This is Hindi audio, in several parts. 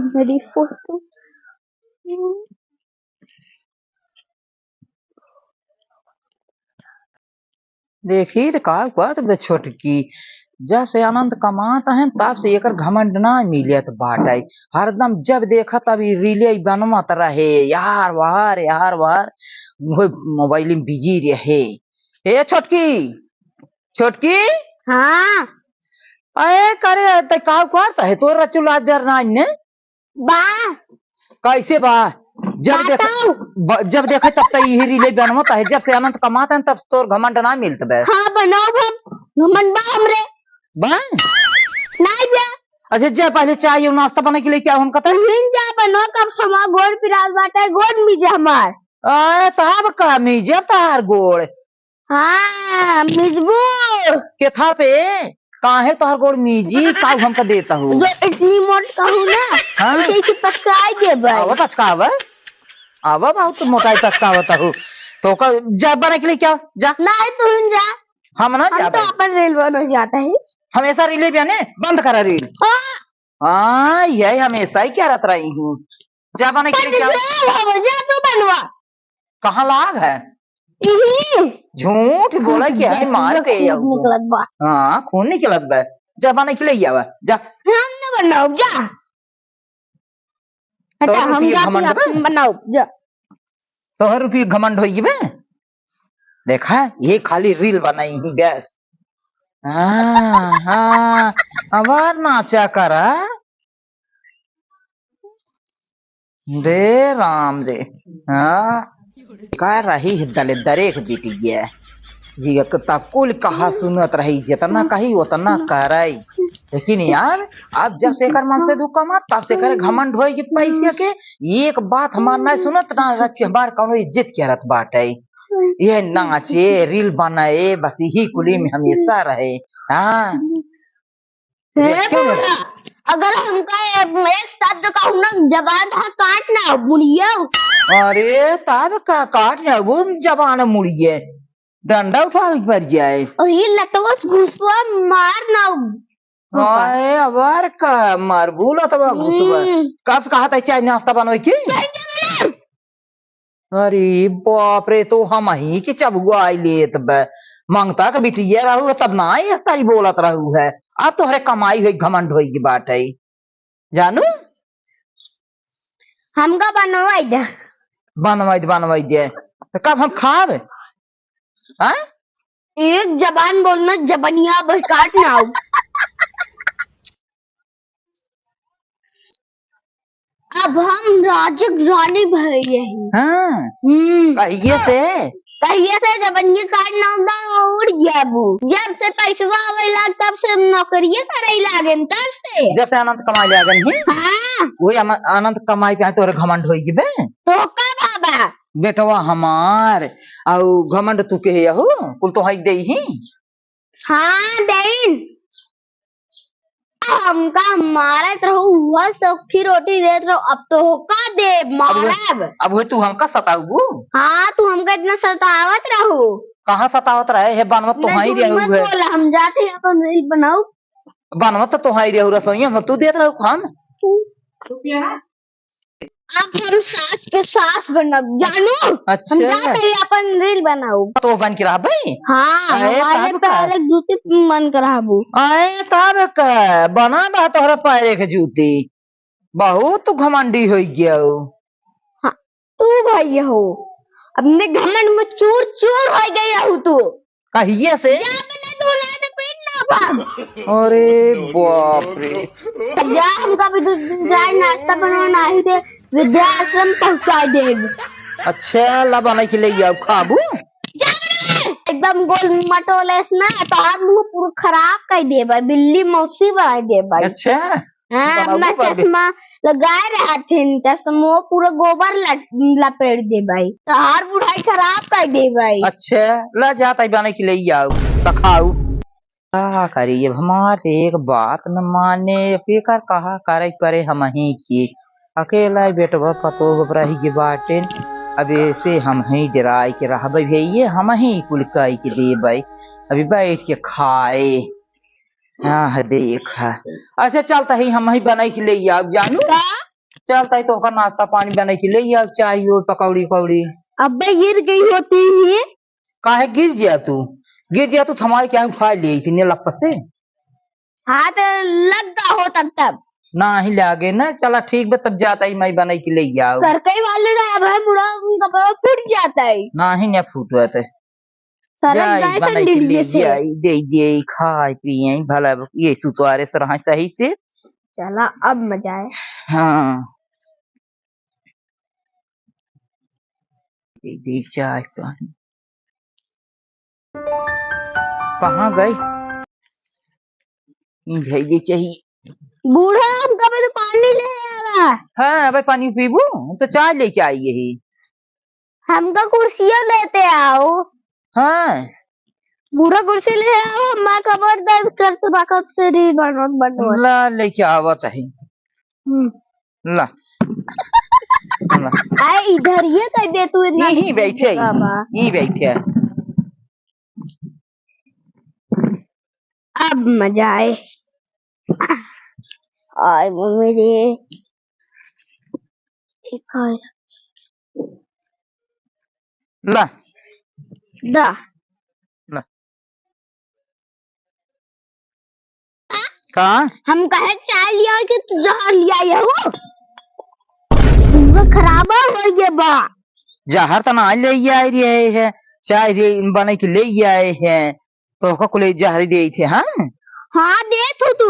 मेरी फोटो देखी तो का हुआ तो छोटकी जब से आनंद कमाता है तब से एकर घमंड ना मिलत बाटे। हरदम जब देखा तब रीले बनमत रहे यार वार वो मोबाइल में बिजी रहे। ए छोटकी छोटकी हाँ अरे करे ते का हुआ है तो रचुला डर ना ने बा कैसे बा जब देखा तब तक यही रीले बनमत है। जब से आनंद कमाता है तब तोर घमंड ना मिलत बे। हाँ बनाओ हम घमंड बा हमरे बा नहीं बे। अच्छा जा पहले चाय और नाश्ता बना के लेके आओ हम कहता जा बनो कब समा गोड़ पिराज बाटे गोड़ मिजे हमार तब का मिजे तार गोड़। हाँ मिजबूर के था पे काहे तोहर गोड़ मिजी का हमका देता हूँ जो इतनी मोट कहूँ ना हाँ? इसे पचकाई दे भाई आवा पचकावा आवा बहुत मोटाई पचकावता हूँ तो का जा बना के लेके आओ जा नहीं तू जा हम ना हम जा तो अपन रेल बनो जाता है हमेशा रीले बने बंद करा रील। हाँ यही हमेशा ही क्या रत रही हूँ। जा बना के लेके आओ जा तू बनवा कहाँ लाग है यही झूठ बोला क्या है मार के निकलत बा हाँ खून निकलत बा जा बना के ले आवा जा हम न बनाओ जा अच्छा हम जाते हैं बनाओ जा तोहर रुपये घमंड होई बे देखा ये खाली रील बनाई ही बस। हाँ हाँ आवाज नाचा करा रे राम रे। हाँ कह रही है दले दरेक बेटी गया जी तब कुल कहा सुनत रही जितना कही उतना करई। लेकिन यार अब जब से कर मन से धोखा मत तब से करे घमंड होई कि पैसे के एक बात हमार ना सुनत ना रची हमार कौनो इज्जत के रत बाटे। ये नाचे रील बनाए बस यही कुली में हमेशा रहे। हाँ अगर हमका एक शब्द कहूँ ना जबान था काटना मुड़िया। अरे तब का काटना वो जबान मुड़िए डंडा उठा पड़ जाए और ये लतवस घुसवा मारना अरे अबार का मार बोला तब घुसवा कब कहा था चाय नाश्ता बनवे की। अरे बाप रे तो हम ही के चबुआ आई लेत बे मांगता का बिटिया रहू तब ना इस तारी बोलत रहू है। अब तो हरे कमाई हुई घमंड हुई की बात है जानू हमका बनवाई दे तो कब हम खावे हाँ? एक जबान बोलना जबनिया काटना अब हम राजक रानी भैया हाँ कहिए से जबनिया काटना उड़ गया जब से पैसा आवे लाग तब से नौकरी करे लागे तब से जब से आनंद कमाई लागन ही। हाँ वही आनंद कमाई पे तोरे घमंड होई बे तो का बाबा बेटवा हमार आउ घमंड तू के हो कुल तो हई दे ही। हाँ देन हमका हमारा रहो हुआ सौखी रोटी देत रहो अब तो होका दे मारब अब वो तू हमका सताऊ। हाँ तू हमका इतना सतावत रहो कहाँ सतावत रहे है बनवत तो हाई रहू है हम जाते हैं अपन रील बनाओ बनवत तो हाई रहू रसोई हम तू देत रहू हम अब हम सास के सास बनब जानू। अच्छा हम जाते हैं अपन रील बनाओ तो बन के रहबे। हाँ हमारे पहले जूती मन कराबू आए तब का बना बा तोहरा पैरे के जूती बहुत घमंडी हो गया। हाँ तू भाई हो अब मैं घमंड में चूर चूर हो गया हूँ तू कहिए से अरे बाप रे जा हमका भी जाए नाश्ता बनवाना ही दे वृद्धाश्रम पहुँचा दे। अच्छा ला बना के ले जाओ खाबू एकदम गोल मटोलेस ना तो आप मुंह पूरा खराब कर दे भाई बिल्ली मौसी बना दे भाई। अच्छा हाँ अपना चश्मा लगाए रहा थे चश्मा पूरा गोबर लपेट दे भाई तो हर बुढ़ाई खराब कर दे भाई। अच्छा ला जाता बना के ले जाओ तो खाऊ क्या करिए हमारे एक बात न माने बेकार कहा करे परे हम ही की अकेला बेटवा पतो रही के बाटे अब ऐसे हम ही डराई के रह भैया हम ही कुल कई के दे भाई अभी बैठ के खाए। हाँ देख अच्छा चलता ही हम ही बनाई के ले आओ जानू चलता है तो ओकर नाश्ता पानी बने के ले आ चाय हो पकौड़ी कौड़ी। अब्बे गिर गई होती है। काहे गिर जिया तू थमाई क्या उठा ले इतने लप से। हाथ लग गा हो तब ना ही लागे ना चला ठीक बे तब जाता ही मैं बने के ले आओ। सरकई वाले ड्राइवर है पूरा कपड़ा फूट जाता है। ना ही न फूटवा ते सरक गए संडिलिये से। दे खाए पिए भला ये सुतवारे से रहा सही से। चला अब मजा है। हाँ दे चाय पानी। कहाँ गई दे चाहिए। बूढ़ा हम कभी तो पानी ले आवा। हाँ भाई पानी पीबू तो चाय लेके आई यही। हमका कुर्सियां लेते आओ। हाँ बूढ़ा कुर्सी ले आओ। हमारा कमर दर्द करते वक्त से नहीं बनोट ला लेके आवत है ला आए इधर ये कह दे तू इतना यही बैठे अब मजा आए। आए मेरे ला दा ला कहा हम कहे चाय लिया कि तू जहर लिया ये हो पूरा खराब हो गया बा। जहर तो ना ले आई रहे है चाय बने के ले आए हैं तो को जहर दे थे। हाँ दे तू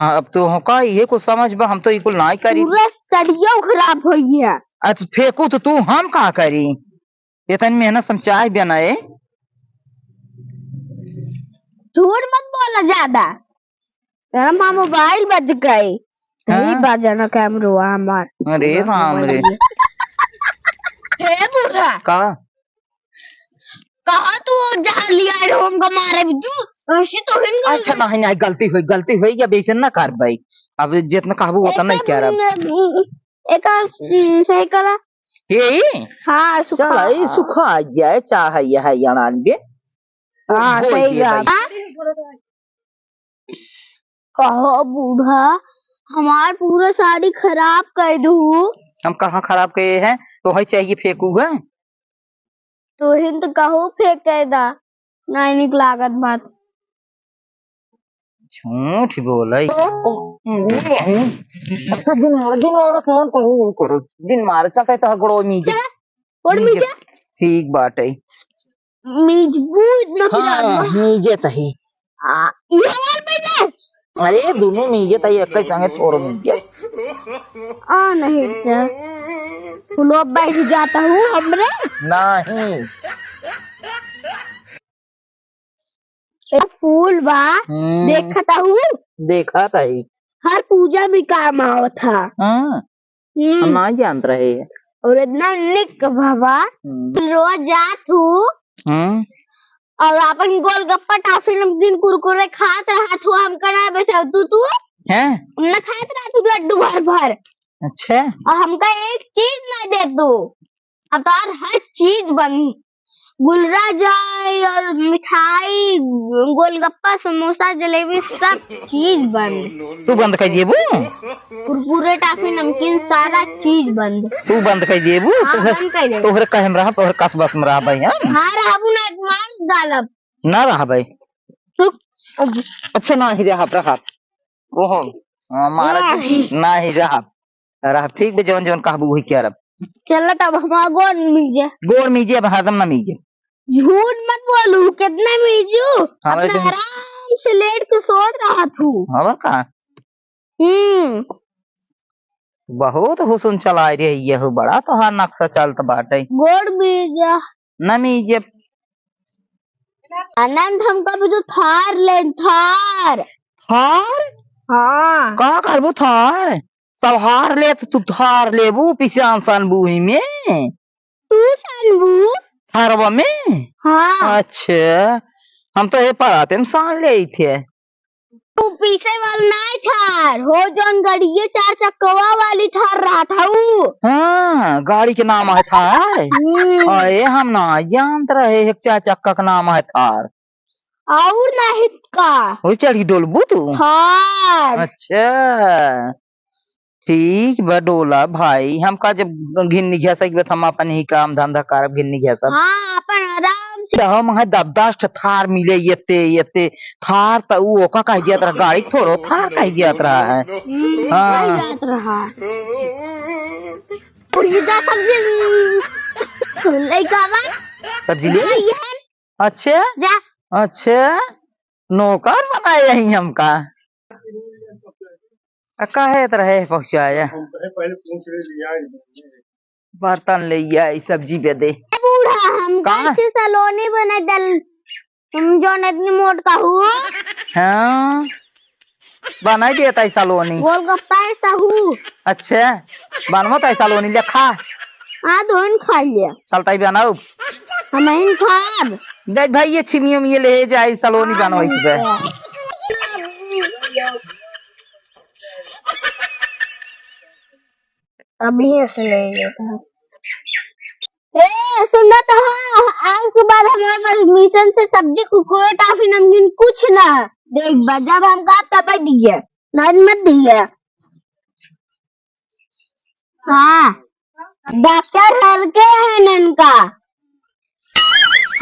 हाँ अब तो का ये कुछ समझ बा हम तो ये कुल ना करी। पूरा सड़िया खराब हो गया। अच्छा फेंकू तो तू हम कहा करी इतनी मेहनत से चाय बनाए। झूठ मत बोला ज्यादा तेरा माँ मोबाइल बज गए। सही बजाना कैमरा हमार। अरे राम रे हे बूढ़ा कहा तू जहर लिया हमको मारे बिजू ऐसे तो हिंगा। अच्छा नहीं गलती हुई या बेचन ना कर भाई अब जितना कहबू उतना नहीं कह रहा। एक सही करा ये हाँ सुखा जाए चाहे यह बे। हाँ सही कहो बूढ़ा हमार पूरा साड़ी खराब कर दू। हम कहाँ खराब किए हैं तो है चाहिए फेंकू है तो हिंद कहो फेंक दा नहीं निक लागत बात। झूठ बोले दिन मार चलता है तो गड़ो मीजे ठीक बात है मीजे तही अरे दोनों मीजे तही एक संगे छोड़ो मीजे नहीं फुलो बैठ जाता हूँ हमरे नहीं एक फूल बा देखता हूँ देखा था ही हर पूजा में काम आओ था। हम ना जानत रहे और इतना निक बाबा रोज जात हूँ और अपन गोलगप्पा टॉफी नमकीन कुरकुरे खात रहा तू हम करा बस तू हमने खात रहा तू लड्डू भर भर। अच्छा और हमका एक चीज नहीं दे तू अब तो हर चीज बंद गुलरा जाए और मिठाई गोलगप्पा समोसा जलेबी सब चीज बंद। तू बंद कर देबू कुरकुरे टॉफी नमकीन सारा चीज बंद। तू बंद कर देबू तोहरे कहम रहा तोहरे कसबस में रहा भाई। हाँ रहबू ना मार डालब ना रहा भाई अच्छा ना ही रहा ओहो मारा ना ही रहा ठीक बे जवन जवन कहबू वही कह रहा। चल तब हमारा गोड़ मीजे अब हरदम ना मीजे। झूठ मत बोलू कितना मीजू अपना आराम से लेट के सो रहा तू। हवा का बहुत हुसन चला रही है बड़ा तो हाँ नक्शा चलता बाटे गोड़ मीजा न मीजे आनंद हमका भी तो थार ले थार हाँ का करबू थार सब हार ले तो तू थार लेबू पिछान सनबू ही में तू सनबू थारवा में। हाँ अच्छा हम तो ये पढ़ाते हम सान ले थे तू पीछे वाला नहीं थार हो जौन गाड़ी चार चक्कवा वाली थार रहा था वो। हाँ गाड़ी के नाम है थार अरे हम ना जानते रहे एक चार चक्का का नाम है थार और नहीं का वो चढ़ी डोलबू तू थार। अच्छा ठीक बडोला भाई हमका जब घिन्नी घिया सक हम अपन ही काम धंधा करब घिन्नी घिया सब हाँ अपन आराम से हम है 10 थार मिले ये थार तो वो ओका कह दिया तरह गाड़ी थोड़ो थार कह दिया रहा है वही बात रहा पुरीदा सब्जी लइका बा सब्जी ले आई है अच्छा जा अच्छा नौकर बनाए रही हमका काहे तरह पहुँचाया बर्तन ले आई सब्जी पे दे बूढ़ा हम कहाँ? कैसे सलोनी बना दल तुम जो इतनी मोट का हुआ हाँ बना देता है सलोनी गोलगप्पा ऐसा हूँ अच्छा बनवा था सलोनी ले खा हाँ दोन खा लिया चलता ही बनाओ हम इन खाब देख भाई ये छिमियों में ये ले जाए सलोनी बनवाई पे अभी ऐसे ले लेता ए सुनना तो हाँ आज के बाद हमारे परमिशन से सब्जी कुरकुरे टॉफी नमकीन कुछ ना देख बा जब हम कहा तब दिए नहीं मत दिए हाँ डॉक्टर हर के है ननका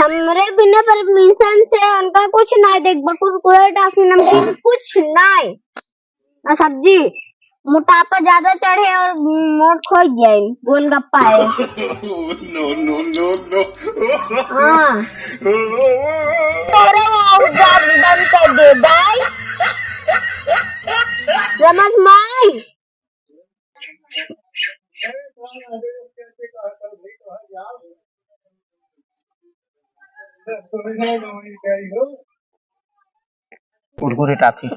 हमरे बिना परमिशन से उनका कुछ नहीं देख बा कुरकुरे टॉफी नमकीन कुछ नहीं ना सब्जी मोटापा ज्यादा चढ़े और मोट खो जाए गोलगप्पा है No, no, no, no. हाँ तोरे वाउ जब दम कर दे भाई समझ माई कुरकुरे टॉफी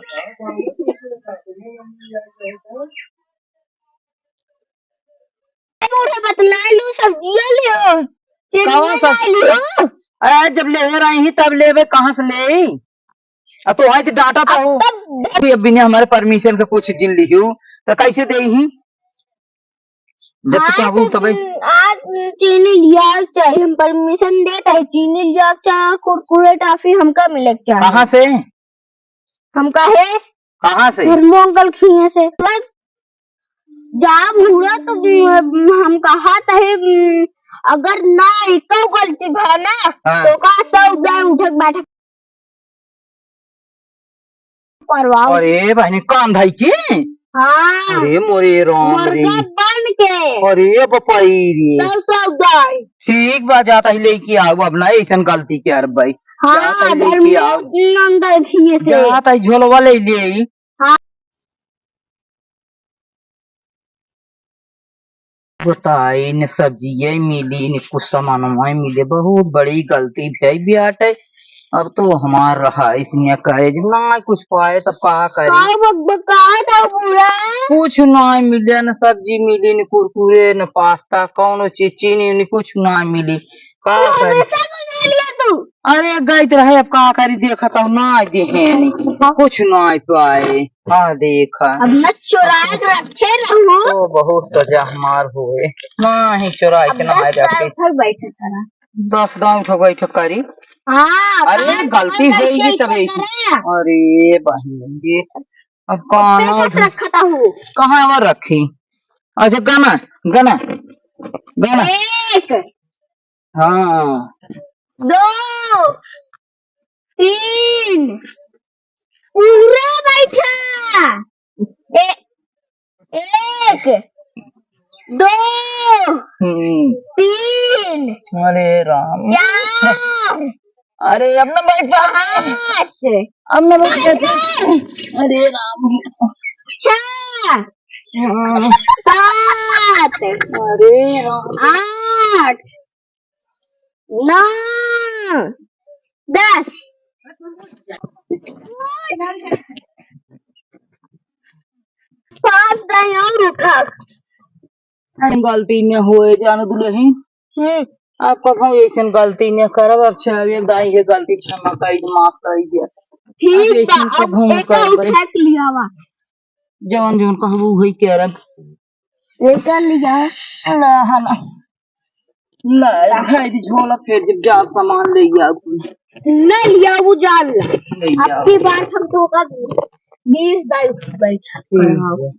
बूढ़े बतला लू सब्जियां ले कौन सा अरे जब ले रही ही तब ले कहाँ से ले तो है डाटा तो हो बिना हमारे परमिशन के कुछ जिन ली तो कैसे दे ही जब तो तब आज चीनी लिया चाहिए हम परमिशन देते हैं चीनी लिया चाहिए कुरकुरे टॉफी हमका मिले चाहिए कहाँ से हमका है कहाँ से अंकल खिए से जा भूरा तो हम कहा है अगर ना एक गलती भा ना हाँ। तो का सब जाए उठक बैठक करवाओ अरे बहनी कान धाई की हाँ अरे मोरे राम रे मुर्गा बन के अरे बपाई रे सब जाए ठीक बा जाता ही लेके आओ अब ना ऐसा गलती के अरे भाई जाता हाँ ही लेके आओ अंदर खिए से जाता ही झोलवा ले ले हाँ। बताई न सब्जी ये मिली न कुछ सामान मिले बहुत बड़ी गलती भाई बियाट है अब तो हमार रहा इसने कहे जब ना कुछ पाए तो पा करे कुछ ना मिले न सब्जी मिली न कुरकुरे न पास्ता कौन चीज चीनी न कुछ ना मिली का करे अरे गई रहे अब का करी देखा तो ना देहे कुछ ना पाए हाँ देखा अब न चुरा के रखे रहूं तो बहुत सजा हमार हुए ना ही चुरा के ना रखे बैठे करा 10 दाम उठो बैठो करी हाँ अरे गलती हुई तब अरे बहन अब कहाँ रखता हूँ कहाँ और रखी अच्छा गाना गाना गाना एक हाँ 2 3 पूरा बैठा एक 2 3 अरे राम 4 अरे अब न बैठा 5 अब न बैठा अरे राम 6 हम्म, 7 अरे राम 8 9 10 5 दाई और उठा गलती न होए जान दुलही आप कभी ऐसा गलती न करब अब छावे दाई है गलती क्षमा कर माफ कर दिया ठीक अब ऐसन बा कभू अब कर एक बड़े। उठा के लिया वा जवन जवन कहबू वही करब लेकर लिया रहना नहीं भाई झोला फिर जब जा सामान ले आओ नहीं लिया वो जान ला ले अब आओ की बार हम तो होगा 20 दाई बैठा ठीक है।